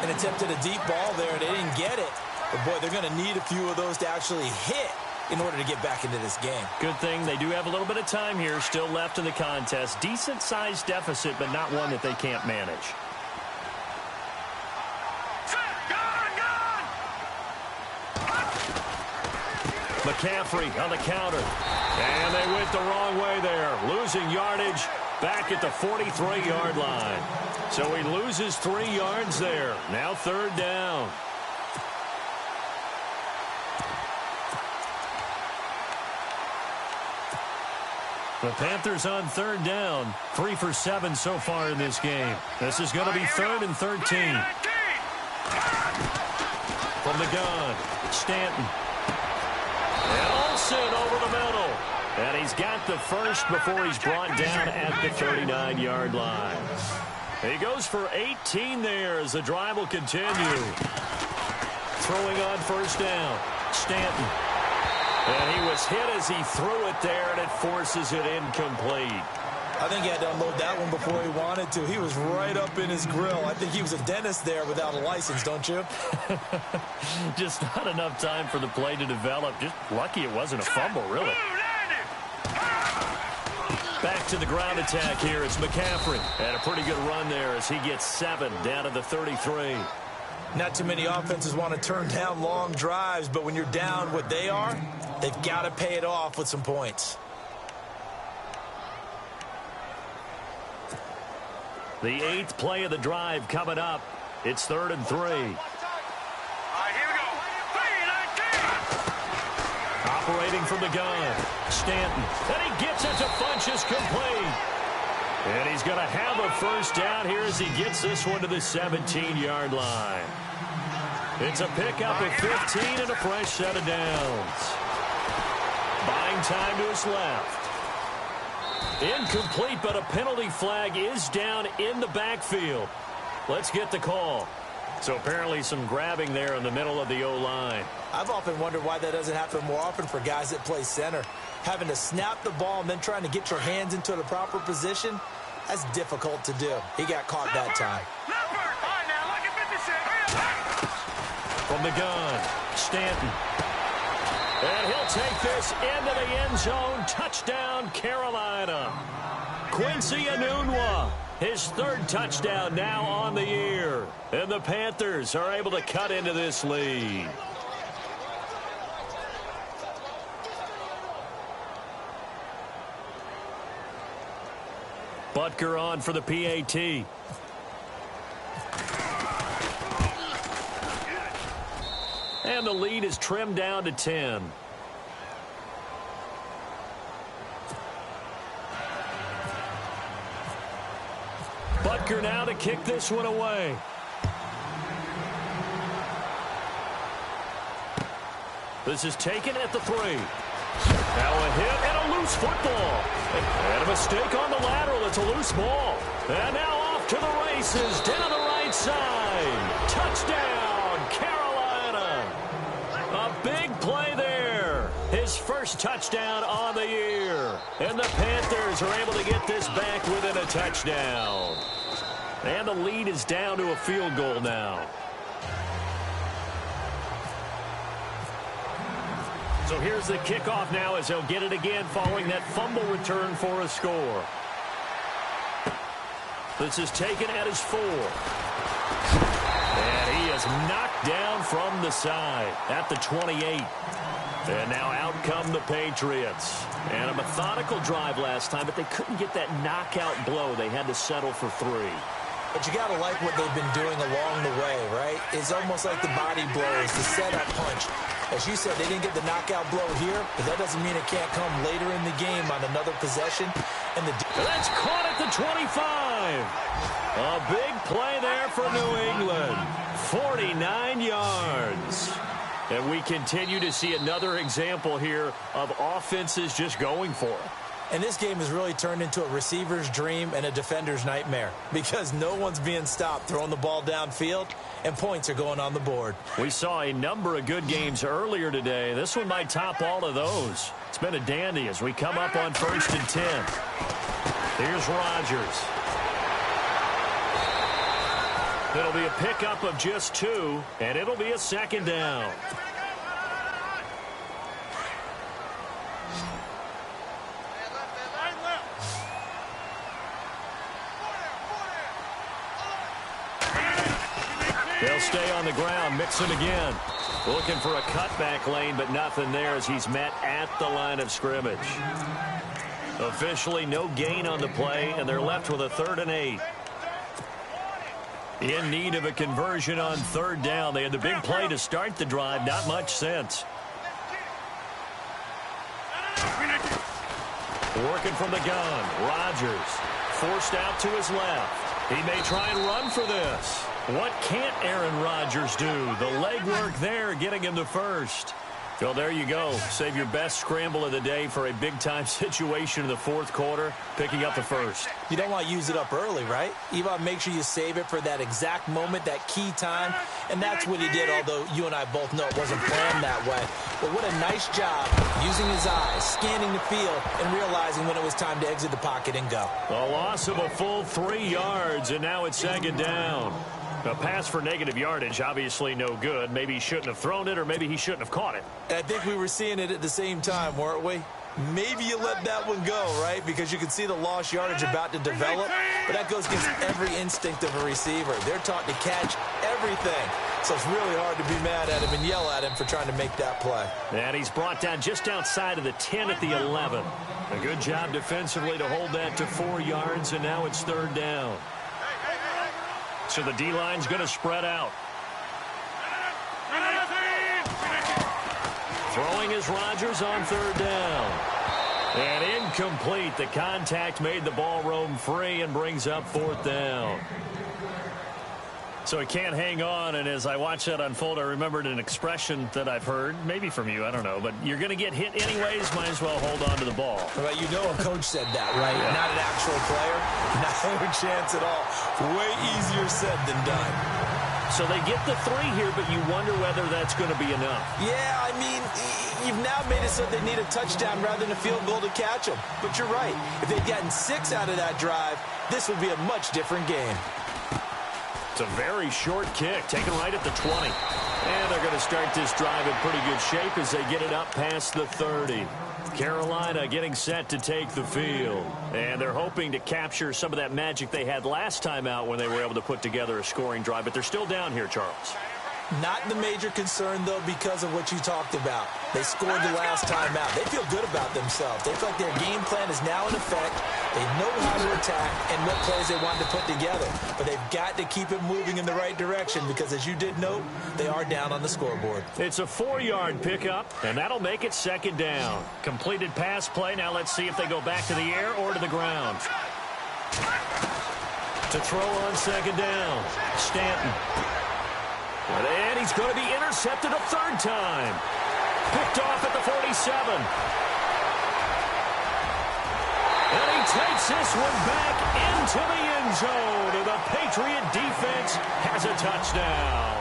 [SPEAKER 2] And attempted a deep ball there. They didn't get it. But, boy, they're going to need a few of those to actually hit in order to get back into this game.
[SPEAKER 1] Good thing they do have a little bit of time here still left in the contest. Decent-sized deficit, but not one that they can't manage. McCaffrey on the counter. And they went the wrong way there. Losing yardage back at the 43-yard line. So he loses 3 yards there. Now third down. The Panthers on third down. 3 for 7 so far in this game. This is going to be 3rd and 13. From the gun, Stanton. And Olsen over the middle. And he's got the first before he's brought down at the 39-yard line. He goes for 18 there as the drive will continue. Throwing on first down, Stanton. And he was hit as he threw it there, and it forces it incomplete.
[SPEAKER 2] I think he had to unload that one before he wanted to. He was right up in his grill. I think he was a dentist there without a license, don't you?
[SPEAKER 1] Just not enough time for the play to develop. Just lucky it wasn't a fumble, really. Back to the ground attack here. It's McCaffrey. And a pretty good run there as he gets 7 down to the 33.
[SPEAKER 2] Not too many offenses want to turn down long drives, but when you're down what they are, they've got to pay it off with some points.
[SPEAKER 1] The 8th play of the drive coming up. It's 3rd and 3.
[SPEAKER 3] All right, here we go.
[SPEAKER 1] Operating from the gun, Stanton. And he gets it to Funchess complete. And he's going to have a first down here as he gets this one to the 17-yard line. It's a pickup of 15 and a fresh set of downs. Buying time to his left. Incomplete, but a penalty flag is down in the backfield. Let's get the call. So apparently some grabbing there in the middle of the O-line.
[SPEAKER 2] I've often wondered why that doesn't happen more often for guys that play center. Having to snap the ball and then trying to get your hands into the proper position, that's difficult to do. He got caught that time.
[SPEAKER 1] From the gun, Stanton. And he'll take this into the end zone. Touchdown, Carolina. Quincy Enunwa, his 3rd touchdown now on the year. And the Panthers are able to cut into this lead. Butker on for the PAT. And the lead is trimmed down to 10. kicker now to kick this one away. This is taken at the 3. Now a hit and a loose football. And a mistake on the lateral. It's a loose ball. And now off to the races down the right side. Touchdown, Carolina. A big play there. His first touchdown on the year. And the Panthers are able to get this back within a touchdown. And the lead is down to a field goal now. So here's the kickoff now as he'll get it again following that fumble return for a score. This is taken at his 4. And he is knocked down from the side at the 28. And now out come the Patriots. And a methodical drive last time, but they couldn't get that knockout blow. They had to settle for 3.
[SPEAKER 2] But you got to like what they've been doing along the way, right? It's almost like the body blows, the setup punch. As you said, they didn't get the knockout blow here, but that doesn't mean it can't come later in the game on another possession. And
[SPEAKER 1] that's caught at the 25. A big play there for New England. 49 yards. And we continue to see another example here of offenses just going for it.
[SPEAKER 2] And this game has really turned into a receiver's dream and a defender's nightmare because no one's being stopped throwing the ball downfield, and points are going on the board.
[SPEAKER 1] We saw a number of good games earlier today. This one might top all of those. It's been a dandy as we come up on 1st and 10. Here's Rodgers. It'll be a pickup of just 2, and it'll be a 2nd down. They'll stay on the ground, mixing again. Looking for a cutback lane, but nothing there as he's met at the line of scrimmage. Officially no gain on the play, and they're left with a 3rd and 8. In need of a conversion on 3rd down. They had the big play to start the drive, not much sense. Working from the gun, Rodgers forced out to his left. He may try and run for this. What can't Aaron Rodgers do? The legwork there getting him to 1st. Well, there you go. Save your best scramble of the day for a big-time situation in the 4th quarter, picking up the 1st.
[SPEAKER 2] You don't want to use it up early, right? You want to make sure you save it for that exact moment, that key time, and that's what he did, although you and I both know it wasn't planned that way. But what a nice job using his eyes, scanning the field, and realizing when it was time to exit the pocket and go.
[SPEAKER 1] A loss of a full 3 yards, and now it's 2nd down. A pass for negative yardage, obviously no good. Maybe he shouldn't have thrown it, or maybe he shouldn't have caught it.
[SPEAKER 2] I think we were seeing it at the same time, weren't we? Maybe you let that one go, right? Because you can see the lost yardage about to develop. But that goes against every instinct of a receiver. They're taught to catch everything. So it's really hard to be mad at him and yell at him for trying to make that play.
[SPEAKER 1] And he's brought down just outside of the 10 at the 11. A good job defensively to hold that to 4 yards, and now it's 3rd down. So the D-line's going to spread out. Throwing is Rodgers on 3rd down. And incomplete. The contact made the ball roam free and brings up 4th down. So he can't hang on, and as I watched that unfold, I remembered an expression that I've heard, maybe from you, I don't know, but you're going to get hit anyways, might as well hold on to the ball.
[SPEAKER 2] Well, you know a coach said that, right? Yeah. Not an actual player. Not a chance at all. Way easier said than done.
[SPEAKER 1] So they get the 3 here, but you wonder whether that's going to be enough.
[SPEAKER 2] Yeah, I mean, you've now made it so they need a touchdown rather than a field goal to catch them. But you're right. If they'd gotten 6 out of that drive, this would be a much different game.
[SPEAKER 1] It's a very short kick, taken right at the 20. And they're going to start this drive in pretty good shape as they get it up past the 30. Carolina getting set to take the field. And they're hoping to capture some of that magic they had last time out when they were able to put together a scoring drive. But they're still down here, Charles.
[SPEAKER 2] Not the major concern, though, because of what you talked about. They scored the last time out. They feel good about themselves. They feel like their game plan is now in effect. They know how to attack and what plays they want to put together. But they've got to keep it moving in the right direction because, as you did note, they are down on the scoreboard.
[SPEAKER 1] It's a 4-yard pickup, and that'll make it 2nd down. Completed pass play. Now let's see if they go back to the air or to the ground. To throw on second down. Stanton. And he's going to be intercepted a third time. Picked off at the 47. And he takes this one back into the end zone. And the Patriot defense has a touchdown.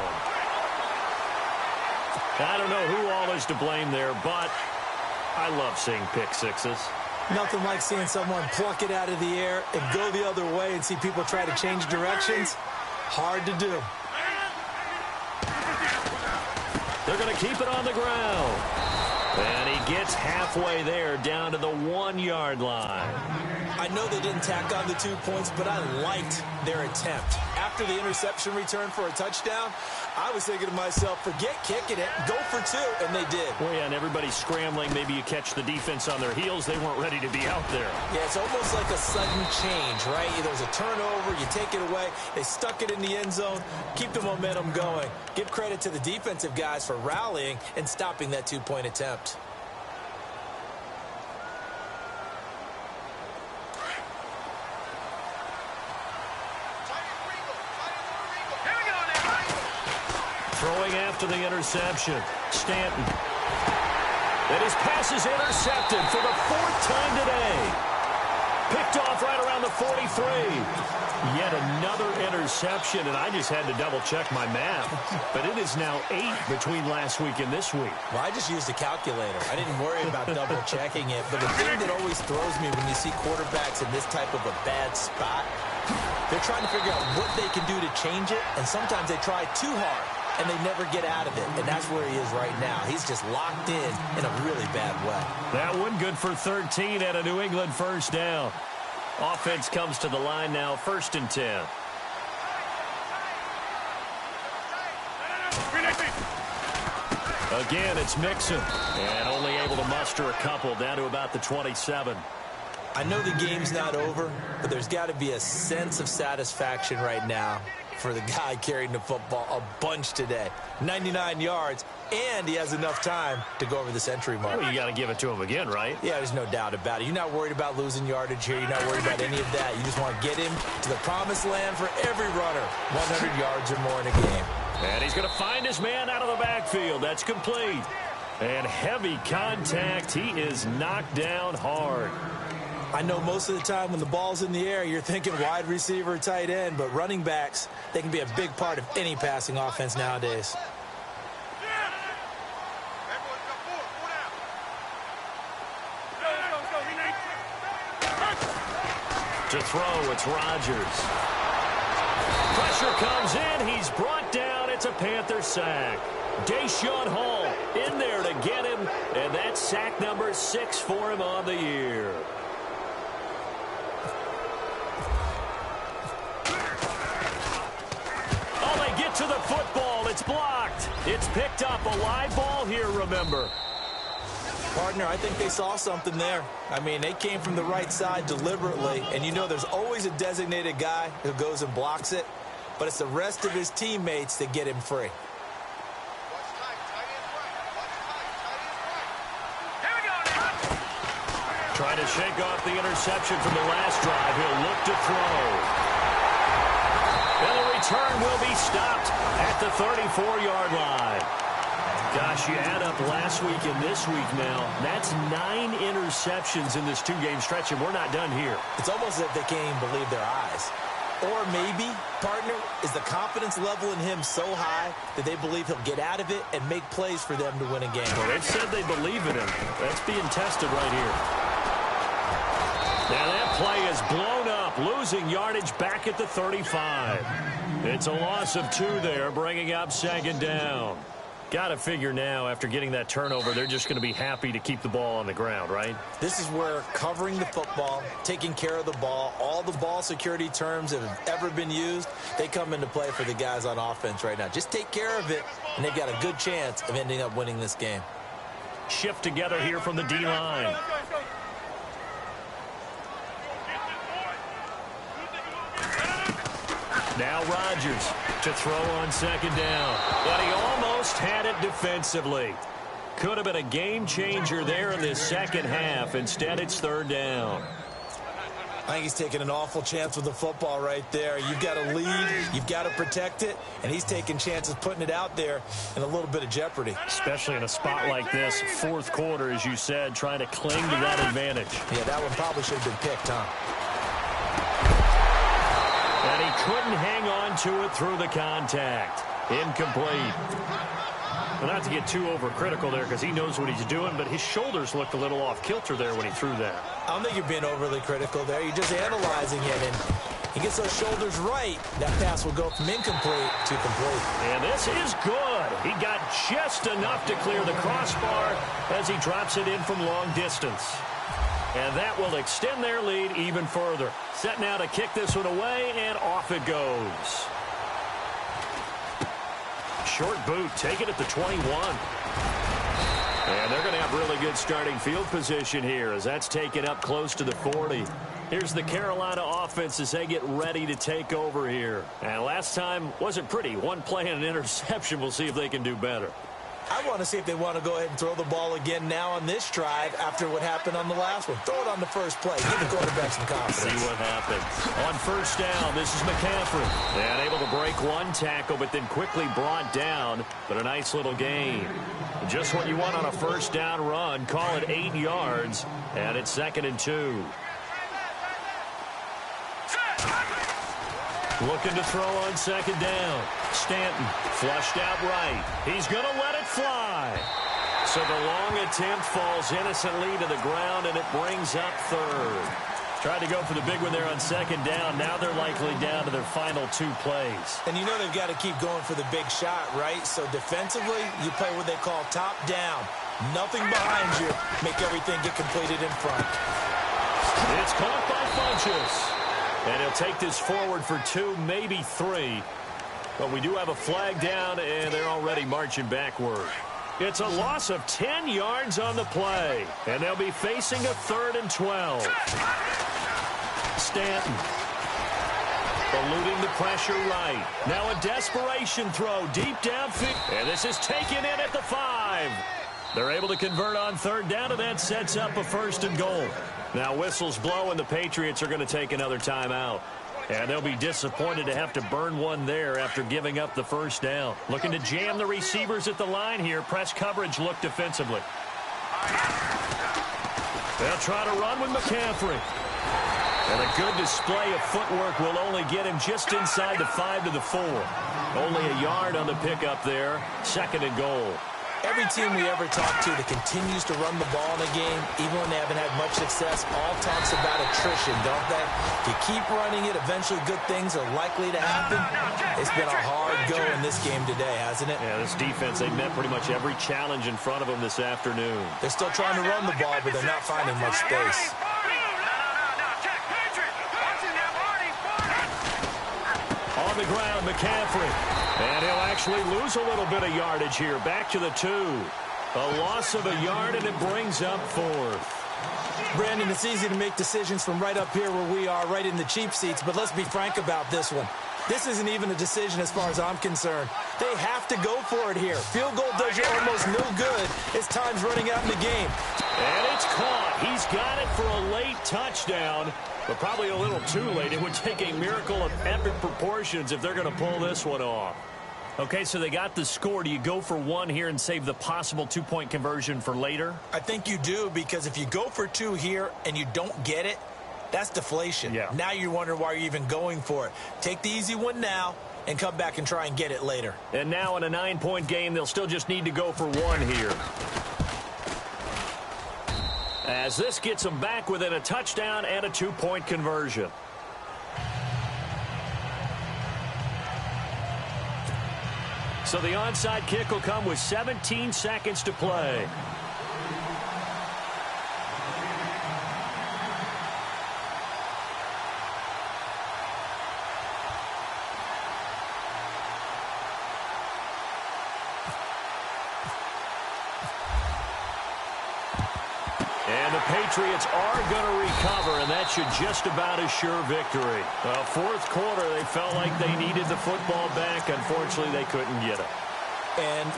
[SPEAKER 1] I don't know who all is to blame there, but I love seeing pick sixes.
[SPEAKER 2] Nothing like seeing someone pluck it out of the air and go the other way and see people try to change directions. Hard to do.
[SPEAKER 1] They're going to keep it on the ground. And he gets halfway there down to the 1-yard line.
[SPEAKER 2] I know they didn't tack on the 2 points, but I liked their attempt. After the interception return for a touchdown, I was thinking to myself, forget kicking it, go for 2, and they did.
[SPEAKER 1] Well, yeah, and everybody's scrambling. Maybe you catch the defense on their heels. They weren't ready to be out there.
[SPEAKER 2] Yeah, it's almost like a sudden change, right? There's a turnover, you take it away, they stuck it in the end zone, keep the momentum going. Give credit to the defensive guys for rallying and stopping that 2-point attempt.
[SPEAKER 1] Throwing after the interception. Stanton. And his pass is intercepted for the 4th time today. Picked off right around the 43. Yet another interception, and I just had to double-check my math. But it is now 8 between last week and this week.
[SPEAKER 2] Well, I just used a calculator. I didn't worry about double-checking it. But the thing that always throws me when you see quarterbacks in this type of a bad spot, they're trying to figure out what they can do to change it, and sometimes they try too hard. And they never get out of it, and that's where he is right now. He's just locked in a really bad way.
[SPEAKER 1] That one good for 13 at a New England first down. Offense comes to the line now, 1st and 10. Again, it's Mixon, and only able to muster a couple down to about the 27.
[SPEAKER 2] I know the game's not over, but there's got to be a sense of satisfaction right now for the guy carrying the football a bunch today. 99 yards, and he has enough time to go over the century mark.
[SPEAKER 1] Well, you got to give it to him again, right?
[SPEAKER 2] Yeah, there's no doubt about it. You're not worried about losing yardage here. You're not worried about any of that. You just want to get him to the promised land for every runner. 100 yards or more in a game.
[SPEAKER 1] And he's going to find his man out of the backfield. That's complete. And heavy contact. He is knocked down hard.
[SPEAKER 2] I know most of the time when the ball's in the air, you're thinking wide receiver, tight end, but running backs, they can be a big part of any passing offense nowadays.
[SPEAKER 1] To throw, it's Rodgers. Pressure comes in. He's brought down. It's a Panther sack. Deshaun Hall in there to get him, and that's sack number 6 for him on the year. To the football, it's blocked. It's picked up, a live ball here, remember.
[SPEAKER 2] Partner, I think they saw something there. I mean, they came from the right side deliberately, and you know there's always a designated guy who goes and blocks it, but it's the rest of his teammates that get him free.
[SPEAKER 1] Trying to shake off the interception from the last drive. He'll look to throw. And the return will be stopped at the 34-yard line. Gosh, you add up last week and this week now. That's 9 interceptions in this 2-game stretch, and we're not done here.
[SPEAKER 2] It's almost as if they can't even believe their eyes. Or maybe, partner, is the confidence level in him so high that they believe he'll get out of it and make plays for them to win a game.
[SPEAKER 1] Well, they've said they believe in him. That's being tested right here. Now that play is blown up, losing yardage back at the 35. It's a loss of 2 there, bringing up second down. Got to figure now, after getting that turnover, they're just going to be happy to keep the ball on the ground, right?
[SPEAKER 2] This is where covering the football, taking care of the ball, all the ball security terms that have ever been used, they come into play for the guys on offense right now. Just take care of it, and they've got a good chance of ending up winning this game.
[SPEAKER 1] Shift together here from the D-line. Now Rodgers to throw on second down. But he almost had it defensively. Could have been a game changer there in this second half. Instead, it's third down.
[SPEAKER 2] I think he's taking an awful chance with the football right there. You've got to lead, you've got to protect it, and he's taking chances putting it out there in a little bit of jeopardy.
[SPEAKER 1] Especially in a spot like this, fourth quarter, as you said, trying to cling to that advantage.
[SPEAKER 2] Yeah, that one probably should have been picked, huh?
[SPEAKER 1] And he couldn't hang on to it through the contact. Incomplete. Well, not to get too overcritical there because he knows what he's doing, but his shoulders looked a little off kilter there when he threw that.
[SPEAKER 2] I don't think you're being overly critical there. You're just analyzing it, and he gets those shoulders right. That pass will go from incomplete to complete.
[SPEAKER 1] And this is good. He got just enough to clear the crossbar as he drops it in from long distance. And that will extend their lead even further. Set now to kick this one away, and off it goes. Short boot, take it at the 21. And they're going to have really good starting field position here as that's taken up close to the 40. Here's the Carolina offense as they get ready to take over here. And last time wasn't pretty. One play and an interception. We'll see if they can do better.
[SPEAKER 2] I want to see if they want to go ahead and throw the ball again now on this drive after what happened on the last one. Throw it on the first play. Give the quarterback some confidence.
[SPEAKER 1] See what happens. On first down, this is McCaffrey. And able to break one tackle, but then quickly brought down. But a nice little gain. Just what you want on a first down run. Call it 8 yards. And it's 2nd and 2. Looking to throw on 2nd down. Stanton flushed out right. He's going to let it fly. So the long attempt falls innocently to the ground, and it brings up 3rd. Tried to go for the big one there on 2nd down. Now they're likely down to their final 2 plays.
[SPEAKER 2] And you know they've got to keep going for the big shot, right? So defensively, you play what they call top down. Nothing behind you. Make everything get completed in front.
[SPEAKER 1] It's caught by Funchess. And he'll take this forward for 2, maybe 3. But we do have a flag down, and they're already marching backward. It's a loss of 10 yards on the play. And they'll be facing a 3rd and 12. Stanton. Eluding the pressure right. Now a desperation throw deep downfield. And this is taken in at the 5. They're able to convert on 3rd down, and that sets up a 1st and goal. Now whistles blow, and the Patriots are going to take another timeout. And they'll be disappointed to have to burn one there after giving up the 1st down. Looking to jam the receivers at the line here. Press coverage look defensively. They'll try to run with McCaffrey. And a good display of footwork will only get him just inside the 5 to the 4. Only a yard on the pickup there. 2nd and goal.
[SPEAKER 2] Every team we ever talk to that continues to run the ball in a game, even when they haven't had much success, all talks about attrition, don't they? If you keep running it, eventually good things are likely to happen. It's been a hard go in this game today, hasn't it?
[SPEAKER 1] Yeah, this defense, they met pretty much every challenge in front of them this afternoon.
[SPEAKER 2] They're still trying to run the ball, but they're not finding much space.
[SPEAKER 1] On the ground, McCaffrey. And he'll actually lose a little bit of yardage here. Back to the 2. A loss of a yard, and it brings up 4th.
[SPEAKER 2] Brandon, it's easy to make decisions from right up here where we are, right in the cheap seats, but let's be frank about this one. This isn't even a decision as far as I'm concerned. They have to go for it here. Field goal does you almost no good as time's running out in the game.
[SPEAKER 1] And it's caught. He's got it for a late touchdown, but probably a little too late. It would take a miracle of epic proportions if they're going to pull this one off. Okay, so they got the score. Do you go for 1 here and save the possible 2-point conversion for later?
[SPEAKER 2] I think you do, because if you go for 2 here and you don't get it, that's deflation.
[SPEAKER 1] Yeah. Now
[SPEAKER 2] you're wondering why you're even going for it. Take the easy one now and come back and try and get it later.
[SPEAKER 1] And now in a 9-point game, they'll still just need to go for 1 here. As this gets them back within a touchdown and a 2-point conversion. So the onside kick will come with 17 seconds to play. And the Patriots are going to recover, and that should just about assure victory. Fourth quarter, they felt like they needed the football back. Unfortunately, they couldn't get it.
[SPEAKER 2] And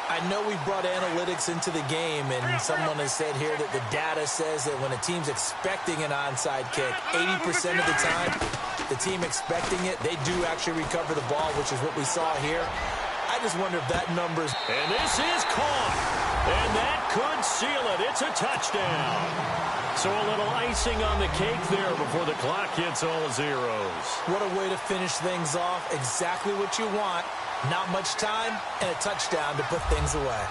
[SPEAKER 2] I know we brought analytics into the game, and someone has said here that the data says that when a team's expecting an onside kick, 80% of the time, the team expecting it, they do actually recover the ball, which is what we saw here. I just wonder if that number's...
[SPEAKER 1] And this is caught. And that could seal it. It's a touchdown. So a little icing on the cake there before the clock hits all zeros.
[SPEAKER 2] What a way to finish things off. Exactly what you want. Not much time and a touchdown to put things away.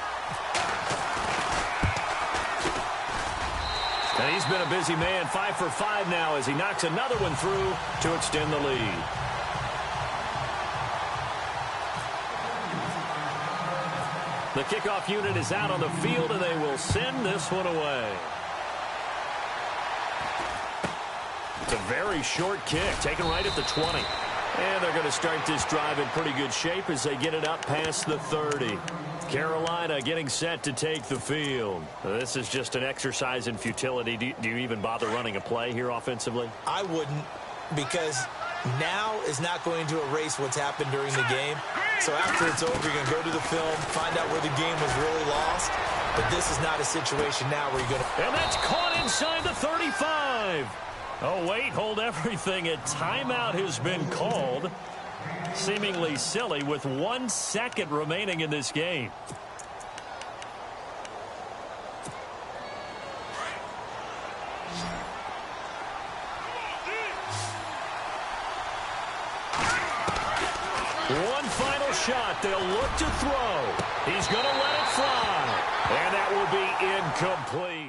[SPEAKER 1] And he's been a busy man, 5 for 5 now as he knocks another one through to extend the lead. The kickoff unit is out on the field, and they will send this one away. It's a very short kick, taken right at the 20. And they're going to start this drive in pretty good shape as they get it up past the 30. Carolina getting set to take the field. This is just an exercise in futility. Do you even bother running a play here offensively?
[SPEAKER 2] I wouldn't, because now is not going to erase what's happened during the game. So after it's over, you're going to go to the film, find out where the game was really lost. But this is not a situation now where you're going to...
[SPEAKER 1] And that's caught inside the 35. Oh, wait, hold everything. A timeout has been called. Seemingly silly with 1 second remaining in this game. One final shot. They'll look to throw. He's going to let it fly. And that will be incomplete.